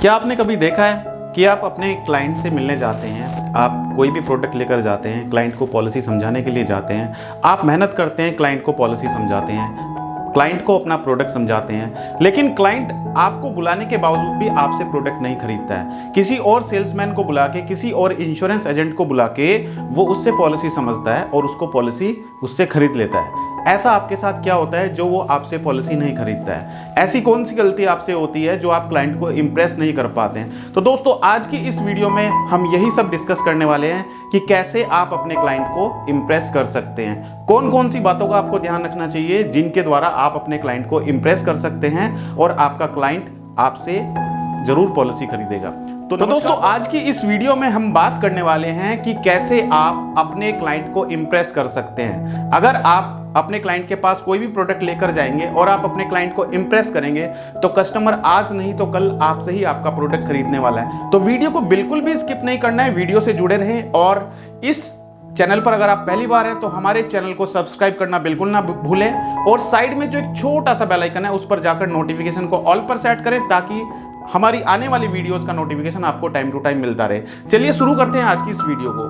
क्या आपने कभी देखा है कि आप अपने क्लाइंट से मिलने जाते हैं, आप कोई भी प्रोडक्ट लेकर जाते हैं, क्लाइंट को पॉलिसी समझाने के लिए जाते हैं, आप मेहनत करते हैं, क्लाइंट को पॉलिसी समझाते हैं, क्लाइंट को अपना प्रोडक्ट समझाते हैं, लेकिन क्लाइंट आपको बुलाने के बावजूद भी आपसे प्रोडक्ट नहीं खरीदता है। किसी और सेल्समैन को बुला के, किसी और इंश्योरेंस एजेंट को बुला के वो उससे पॉलिसी समझता है और उसको पॉलिसी उससे खरीद लेता है। ऐसा आपके साथ क्या होता है जो वो आपसे पॉलिसी नहीं खरीदता है? ऐसी कौन सी गलती आपसे होती है जो आप क्लाइंट को इंप्रेस नहीं कर पाते हैं? तो दोस्तों, आज की इस वीडियो में हम यही सब डिस्कस करने वाले हैं कि कैसे आप अपने क्लाइंट को इंप्रेस कर सकते हैं। कौन कौन सी बातों का आपको ध्यान रखना चाहिए जिनके द्वारा आप अपने क्लाइंट को इंप्रेस कर सकते हैं और आपका क्लाइंट आपसे जरूर पॉलिसी खरीदेगा। तो दोस्तों, आज की इस वीडियो में हम बात करने वाले हैं कि कैसे आप अपने क्लाइंट को इंप्रेस कर सकते हैं। अगर आप अपने क्लाइंट के पास कोई भी प्रोडक्ट लेकर जाएंगे और आप अपने क्लाइंट को इंप्रेस करेंगे तो कस्टमर आज नहीं तो कल आपसे ही आपका प्रोडक्ट खरीदने वाला है। तो वीडियो को बिल्कुल भी स्किप नहीं करना है, वीडियो से जुड़े रहें। और इस चैनल पर अगर आप पहली बार हैं तो हमारे चैनल को सब्सक्राइब करना बिल्कुल ना भूलें और साइड में जो एक छोटा सा बेल आइकन है उस पर जाकर नोटिफिकेशन को ऑल पर सेट करें ताकि हमारी आने वाली वीडियोस का नोटिफिकेशन आपको टाइम टू टाइम मिलता रहे। चलिए शुरू करते हैं आज की इस वीडियो को।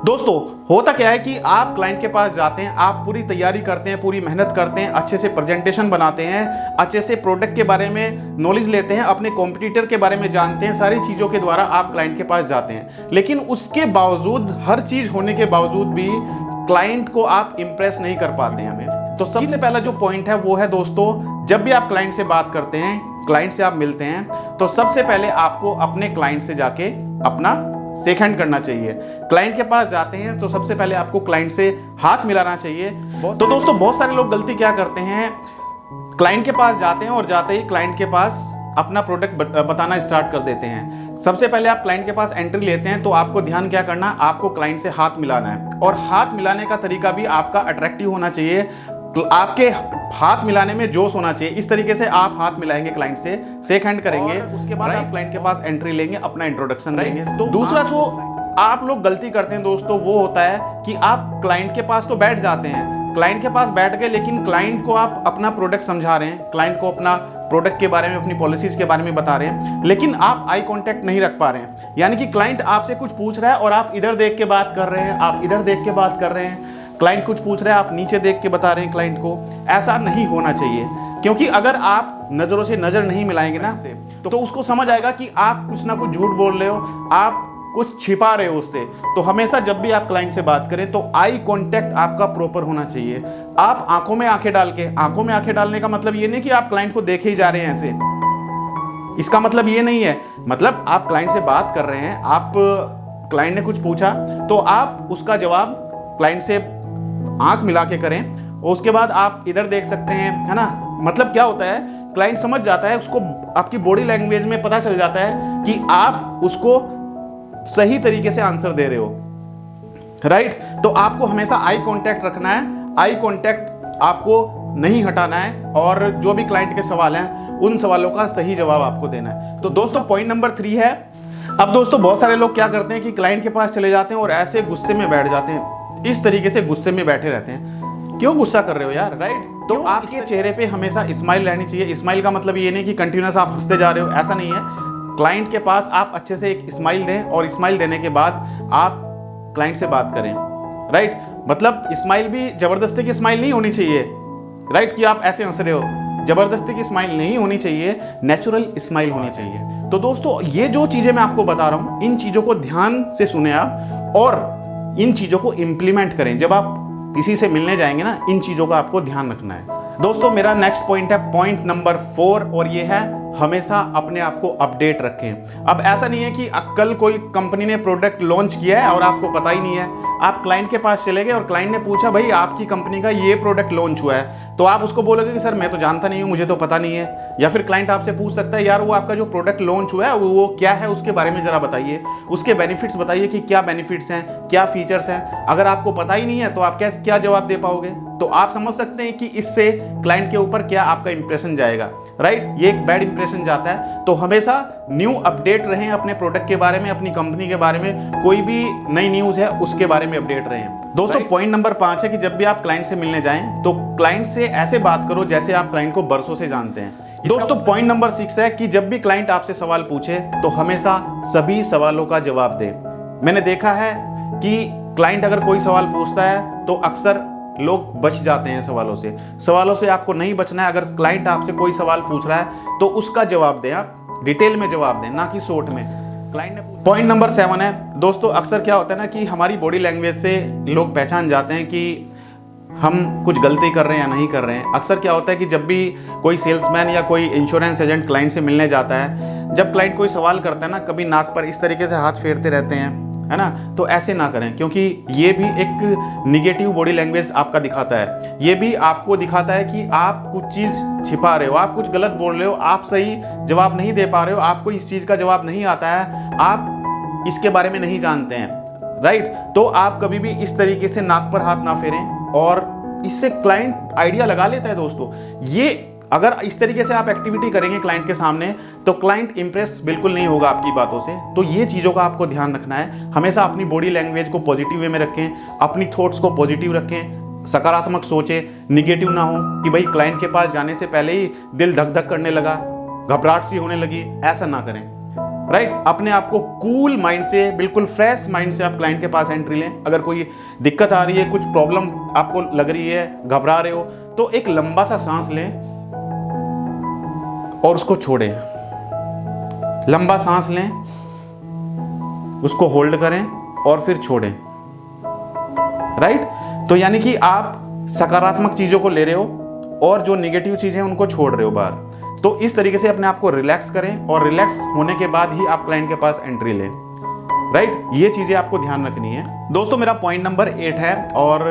दोस्तों, होता क्या है कि आप क्लाइंट के पास जाते हैं, आप पूरी तैयारी करते हैं, पूरी मेहनत करते हैं, अच्छे से प्रेजेंटेशन बनाते हैं, अच्छे से प्रोडक्ट के बारे में नॉलेज लेते हैं, अपने कॉम्पिटिटर के बारे में जानते हैं, सारी चीज़ों के द्वारा आप क्लाइंट के पास जाते हैं। लेकिन उसके बावजूद, हर चीज़ होने के बावजूद भी क्लाइंट को आप इंप्रेस नहीं कर पाते हैं हमें। तो सबसे पहला जो पॉइंट है वो है दोस्तों, जब भी आप क्लाइंट से बात करते हैं, क्लाइंट से आप मिलते हैं, तो सबसे पहले आपको अपने क्लाइंट से जाके अपना शेक हैंड करना चाहिए। क्लाइंट के पास जाते हैं तो सबसे पहले आपको क्लाइंट से हाथ मिलाना चाहिए। तो दोस्तों, बहुत सारे लोग गलती क्या करते हैं, क्लाइंट के पास जाते हैं और जाते ही क्लाइंट के पास अपना प्रोडक्ट बताना स्टार्ट कर देते हैं। सबसे पहले आप क्लाइंट के पास एंट्री लेते हैं तो आपको ध्यान क्या करना, आपको क्लाइंट से हाथ मिलाना है और हाथ मिलाने का तरीका भी आपका अट्रैक्टिव होना चाहिए। तो आपके हाथ मिलाने में जोश होना चाहिए। इस तरीके से आप हाथ मिलाएंगे, क्लाइंट से शेक हैंड करेंगे, उसके बाद आप क्लाइंट के पास एंट्री लेंगे, अपना इंट्रोडक्शन देंगे। तो दूसरा जो आप लोग गलती करते हैं दोस्तों वो होता है कि आप क्लाइंट के पास तो बैठ जाते हैं, क्लाइंट के पास बैठ गए, लेकिन क्लाइंट को आप अपना प्रोडक्ट समझा रहे हैं, क्लाइंट को अपना प्रोडक्ट के बारे में, अपनी पॉलिसीज के बारे में बता रहे हैं, लेकिन आप आई कांटेक्ट नहीं रख पा रहे हैं। यानी कि क्लाइंट आपसे कुछ पूछ रहा है और आप इधर देख के बात कर रहे हैं, आप इधर देख के बात कर रहे हैं, क्लाइंट कुछ पूछ रहे हैं, आप नीचे देख के बता रहे हैं क्लाइंट को। ऐसा नहीं होना चाहिए, क्योंकि अगर आप नजरों से नजर नहीं मिलाएंगे ना तो उसको समझ आएगा कि आप कुछ ना कुछ झूठ बोल रहे हो, आप कुछ छिपा रहे हो उससे। तो हमेशा जब भी आप क्लाइंट से बात करें तो आई कांटेक्ट आपका प्रॉपर होना चाहिए। आप आंखों में आंखें डाल के, आंखों में आंखें डालने का मतलब ये नहीं कि आप क्लाइंट को देखे ही जा रहे हैं ऐसे, इसका मतलब ये नहीं है। मतलब आप क्लाइंट से बात कर रहे हैं, आप क्लाइंट ने कुछ पूछा तो आप उसका जवाब क्लाइंट से आंख मिला के करें और उसके बाद आप इधर देख सकते हैं, है ना। मतलब क्या होता है, क्लाइंट समझ जाता है, उसको आपकी बॉडी लैंग्वेज में पता चल जाता है कि आप उसको सही तरीके से आंसर दे रहे हो, राइट। तो आपको हमेशा आई कांटेक्ट रखना है, आई कांटेक्ट आपको नहीं हटाना है और जो भी क्लाइंट के सवाल हैं उन सवालों का सही जवाब आपको देना है। तो दोस्तों, पॉइंट नंबर 3 है। अब दोस्तों, बहुत सारे लोग क्या करते हैं कि क्लाइंट के पास चले जाते हैं और ऐसे गुस्से में बैठ जाते हैं, इस तरीके से गुस्से में बैठे रहते हैं। क्यों गुस्सा कर रहे हो यार, राइट। तो आपके चेहरे पे हमेशा स्माइल रहनी चाहिए। स्माइल का मतलब ये नहीं कि कंटिन्यूअस आप हंसते जा रहे हो, ऐसा नहीं है। क्लाइंट के पास आप अच्छे से एक स्माइल दें और स्माइल देने के बाद आप क्लाइंट से बात करें, राइट। मतलब स्माइल भी जबरदस्ती की स्माइल नहीं होनी चाहिए, राइट, कि आप ऐसे हंस रहे हो। जबरदस्ती की स्माइल नहीं होनी चाहिए, नेचुरल स्माइल होनी चाहिए। तो दोस्तों, ये जो चीजें मैं आपको बता रहा हूं, इन चीजों को ध्यान से सुने आप और इन चीजों को इंप्लीमेंट करें। जब आप किसी से मिलने जाएंगे ना, इन चीजों का आपको ध्यान रखना है। दोस्तों, मेरा नेक्स्ट पॉइंट है पॉइंट नंबर 4 और ये है हमेशा अपने आप को अपडेट रखें। अब ऐसा नहीं है कि कल कोई कंपनी ने प्रोडक्ट लॉन्च किया है और आपको पता ही नहीं है। आप क्लाइंट के पास चले गए और क्लाइंट ने पूछा, भाई आपकी कंपनी का ये प्रोडक्ट लॉन्च हुआ है, तो आप उसको बोलोगे कि सर मैं तो जानता नहीं हूँ, मुझे तो पता नहीं है। या फिर क्लाइंट आपसे पूछ सकता है, यार वो आपका जो प्रोडक्ट लॉन्च हुआ है वो क्या है, उसके बारे में जरा बताइए, उसके बेनिफिट्स बताइए कि क्या बेनिफिट्स हैं, क्या फीचर्स हैं। अगर आपको पता ही नहीं है तो आप क्या जवाब दे पाओगे? तो आप समझ सकते हैं कि इससे क्लाइंट के ऊपर क्या आपका इंप्रेशन जाएगा, राइट। ये एक बैड इंप्रेशन जाता है। तो हमेशा न्यू अपडेट रहें अपने प्रोडक्ट के बारे में, अपनी कंपनी के बारे में, कोई भी नई न्यूज़ है उसके बारे में अपडेट रहें। दोस्तों, पॉइंट नंबर 5 है कि जब भी आप क्लाइंट से मिलने जाएं तो क्लाइंट से ऐसे बात करो जैसे आप क्लाइंट को बरसों से जानते हैं। दोस्तों पॉइंट नंबर 6 है कि जब भी क्लाइंट आपसे सवाल पूछे तो हमेशा सभी सवालों का जवाब दे। मैंने देखा है कि क्लाइंट अगर कोई सवाल पूछता है तो अक्सर लोग बच जाते हैं सवालों से आपको नहीं बचना है। अगर क्लाइंट आपसे कोई सवाल पूछ रहा है तो उसका जवाब दें, आप डिटेल में जवाब दें, ना कि शॉर्ट में। क्लाइंट ने पॉइंट नंबर 7 है दोस्तों, अक्सर क्या होता है ना कि हमारी बॉडी लैंग्वेज से लोग पहचान जाते हैं कि हम कुछ गलती कर रहे हैं या नहीं कर रहे हैं। अक्सर क्या होता है कि जब भी कोई सेल्समैन या कोई इंश्योरेंस एजेंट क्लाइंट से मिलने जाता है, जब क्लाइंट कोई सवाल करता है ना, कभी नाक पर इस तरीके से हाथ फेरते रहते हैं, है ना, तो ऐसे ना करें, क्योंकि ये भी एक निगेटिव बॉडी लैंग्वेज आपका दिखाता है। ये भी आपको दिखाता है कि आप कुछ चीज़ छिपा रहे हो, आप कुछ गलत बोल रहे हो, आप सही जवाब नहीं दे पा रहे हो, आपको इस चीज़ का जवाब नहीं आता है, आप इसके बारे में नहीं जानते हैं, राइट। तो आप कभी भी इस तरीके से नाक पर हाथ ना फेरें, और इससे क्लाइंट आइडिया लगा लेता है दोस्तों। ये अगर इस तरीके से आप एक्टिविटी करेंगे क्लाइंट के सामने तो क्लाइंट इंप्रेस बिल्कुल नहीं होगा आपकी बातों से। तो ये चीज़ों का आपको ध्यान रखना है। हमेशा अपनी बॉडी लैंग्वेज को पॉजिटिव वे में रखें, अपनी थॉट्स को पॉजिटिव रखें, सकारात्मक सोचें, निगेटिव ना हो कि भाई क्लाइंट के पास जाने से पहले ही दिल धक धक करने लगा, घबराहट सी होने लगी, ऐसा ना करें, राइट। अपने आप को कूल माइंड से, बिल्कुल फ्रेश माइंड से आप क्लाइंट के पास एंट्री लें। अगर कोई दिक्कत आ रही है, कुछ प्रॉब्लम आपको लग रही है, घबरा रहे हो, तो एक लंबा सा सांस लें और उसको छोड़ें। लंबा सांस लें, उसको होल्ड करें और फिर छोड़ें, राइट। तो यानी कि आप सकारात्मक चीजों को ले रहे हो और जो निगेटिव चीजें उनको छोड़ रहे हो बाहर। तो इस तरीके से अपने आप को रिलैक्स करें और रिलैक्स होने के बाद ही आप क्लाइंट के पास एंट्री लें, राइट। ये चीजें आपको ध्यान रखनी है दोस्तों। मेरा पॉइंट नंबर 8 है, और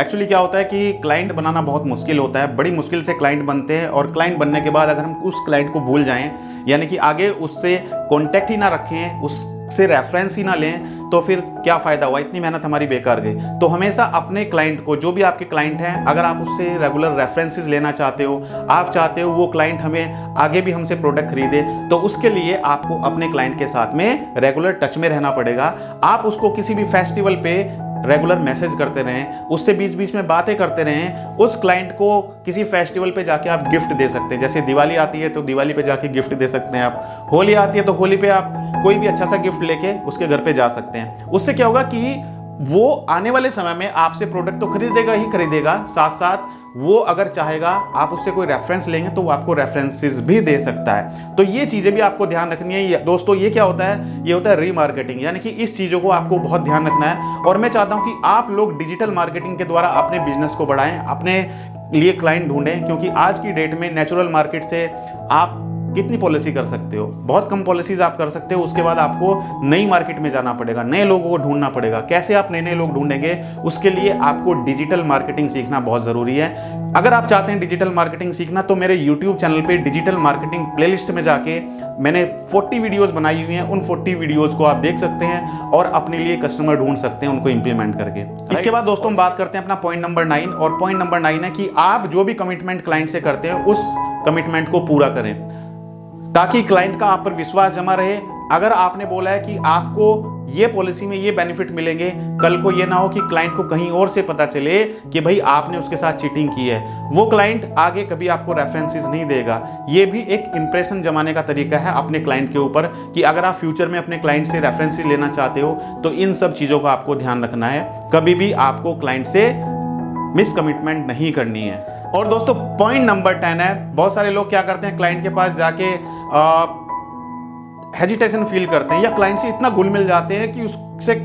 एक्चुअली क्या होता है कि क्लाइंट बनाना बहुत मुश्किल होता है। बड़ी मुश्किल से क्लाइंट बनते हैं, और क्लाइंट बनने के बाद अगर हम उस क्लाइंट को भूल जाएं, यानी कि आगे उससे कॉन्टेक्ट ही ना रखें, उससे रेफरेंस ही ना लें, तो फिर क्या फ़ायदा हुआ, इतनी मेहनत हमारी बेकार गई। तो हमेशा अपने क्लाइंट को, जो भी आपके क्लाइंट हैं, अगर आप उससे रेगुलर रेफरेंसेस लेना चाहते हो, आप चाहते हो वो क्लाइंट हमें आगे भी हमसे प्रोडक्ट खरीदे, तो उसके लिए आपको अपने क्लाइंट के साथ में रेगुलर टच में रहना पड़ेगा। आप उसको किसी भी फेस्टिवल पे रेगुलर मैसेज करते रहें, उससे बीच बीच में बातें करते रहें। उस क्लाइंट को किसी फेस्टिवल पे जाके आप गिफ्ट दे सकते हैं। जैसे दिवाली आती है तो दिवाली पे जाके गिफ्ट दे सकते हैं आप, होली आती है तो होली पे आप कोई भी अच्छा सा गिफ्ट लेके उसके घर पे जा सकते हैं। उससे क्या होगा कि वो आने वाले समय में आपसे प्रोडक्ट तो खरीदेगा ही खरीदेगा, साथ साथ वो अगर चाहेगा आप उससे कोई रेफरेंस लेंगे तो वो आपको रेफरेंसेस भी दे सकता है। तो ये चीज़ें भी आपको ध्यान रखनी है दोस्तों। ये क्या होता है, ये होता है रीमार्केटिंग, यानी कि इस चीज़ों को आपको बहुत ध्यान रखना है। और मैं चाहता हूं कि आप लोग डिजिटल मार्केटिंग के द्वारा अपने बिजनेस को बढ़ाएं, अपने लिए क्लाइंट ढूंढें, क्योंकि आज की डेट में नेचुरल मार्केट से आप कितनी पॉलिसी कर सकते हो, बहुत कम पॉलिसीज आप कर सकते हो। उसके बाद आपको नई मार्केट में जाना पड़ेगा, नए लोगों को ढूंढना पड़ेगा। कैसे आप नए नए लोग ढूंढेंगे, उसके लिए आपको डिजिटल मार्केटिंग सीखना बहुत ज़रूरी है। अगर आप चाहते हैं डिजिटल मार्केटिंग सीखना तो मेरे यूट्यूब चैनल पे डिजिटल मार्केटिंग प्लेलिस्ट में जाके मैंने 40 वीडियोज़ बनाई हुई हैं। उन 40 वीडियोज़ को आप देख सकते हैं और अपने लिए कस्टमर ढूंढ सकते हैं उनको इंप्लीमेंट करके। इसके बाद दोस्तों हम बात करते हैं अपना पॉइंट नंबर 9, और पॉइंट नंबर 9 है कि आप जो भी कमिटमेंट क्लाइंट से करते हैं उस कमिटमेंट को पूरा करें, ताकि क्लाइंट का आप पर विश्वास जमा रहे। अगर आपने बोला है कि आपको ये पॉलिसी में ये बेनिफिट मिलेंगे, कल को ये ना हो कि क्लाइंट को कहीं और से पता चले कि भाई आपने उसके साथ चीटिंग की है। वो क्लाइंट आगे कभी आपको रेफरेंसेस नहीं देगा। ये भी एक इंप्रेशन जमाने का तरीका है अपने क्लाइंट के ऊपर, कि अगर आप फ्यूचर में अपने क्लाइंट से रेफरेंसेस लेना चाहते हो तो इन सब चीज़ों का आपको ध्यान रखना है। कभी भी आपको क्लाइंट से मिस कमिटमेंट नहीं करनी है। और दोस्तों पॉइंट नंबर 10 है, बहुत सारे लोग क्या करते हैं, क्लाइंट के पास जाके हेजिटेशन फील करते हैं या क्लाइंट से इतना घुल मिल जाते हैं कि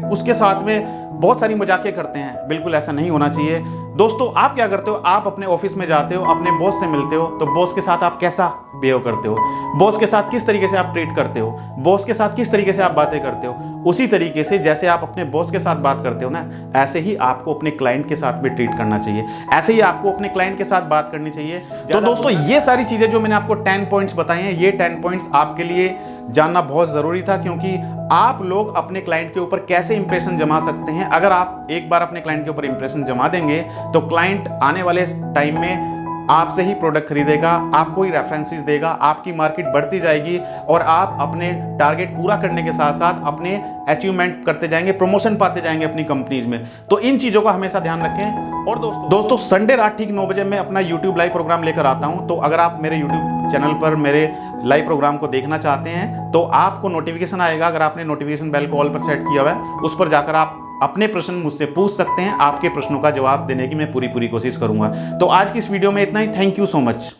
उसके साथ में बहुत सारी मजाकें करते हैं। बिल्कुल ऐसा नहीं होना चाहिए दोस्तों। आप क्या करते हो, आप अपने ऑफिस में जाते हो, अपने बॉस से मिलते हो, तो बॉस के साथ आप कैसा बिहेव करते हो, बॉस के साथ किस तरीके से आप ट्रीट करते हो, बॉस के साथ किस तरीके से आप बातें करते हो, उसी तरीके से जैसे आप अपने बॉस के साथ बात करते हो ना, ऐसे ही आपको अपने क्लाइंट के साथ भी ट्रीट करना चाहिए। ऐसे ही आपको अपने क्लाइंट के साथ बात करनी चाहिए। तो दोस्तों ये सारी चीजें जो मैंने आपको 10 पॉइंट्स बताए हैं, ये 10 पॉइंट्स आपके लिए जानना बहुत जरूरी था, क्योंकि आप लोग अपने क्लाइंट के ऊपर कैसे इंप्रेशन जमा सकते हैं। अगर आप एक बार अपने क्लाइंट के ऊपर इंप्रेशन जमा देंगे तो क्लाइंट आने वाले टाइम में आपसे ही प्रोडक्ट खरीदेगा, आपको ही रेफरेंसेस देगा, आपकी मार्केट बढ़ती जाएगी और आप अपने टारगेट पूरा करने के साथ साथ अपने अचीवमेंट करते जाएंगे, प्रमोशन पाते जाएंगे अपनी कंपनीज में। तो इन चीज़ों का हमेशा ध्यान रखें। और दोस्तों संडे रात ठीक 9 बजे मैं अपना यूट्यूब लाइव प्रोग्राम लेकर आता हूं। तो अगर आप मेरे यूट्यूब चैनल पर मेरे लाइव प्रोग्राम को देखना चाहते हैं तो आपको नोटिफिकेशन आएगा। अगर आपने नोटिफिकेशन बेल को ऑल पर सेट किया हुआ है, उस पर जाकर आप अपने प्रश्न मुझसे पूछ सकते हैं। आपके प्रश्नों का जवाब देने की मैं पूरी कोशिश करूंगा। तो आज की इस वीडियो में इतना ही। Thank you so much.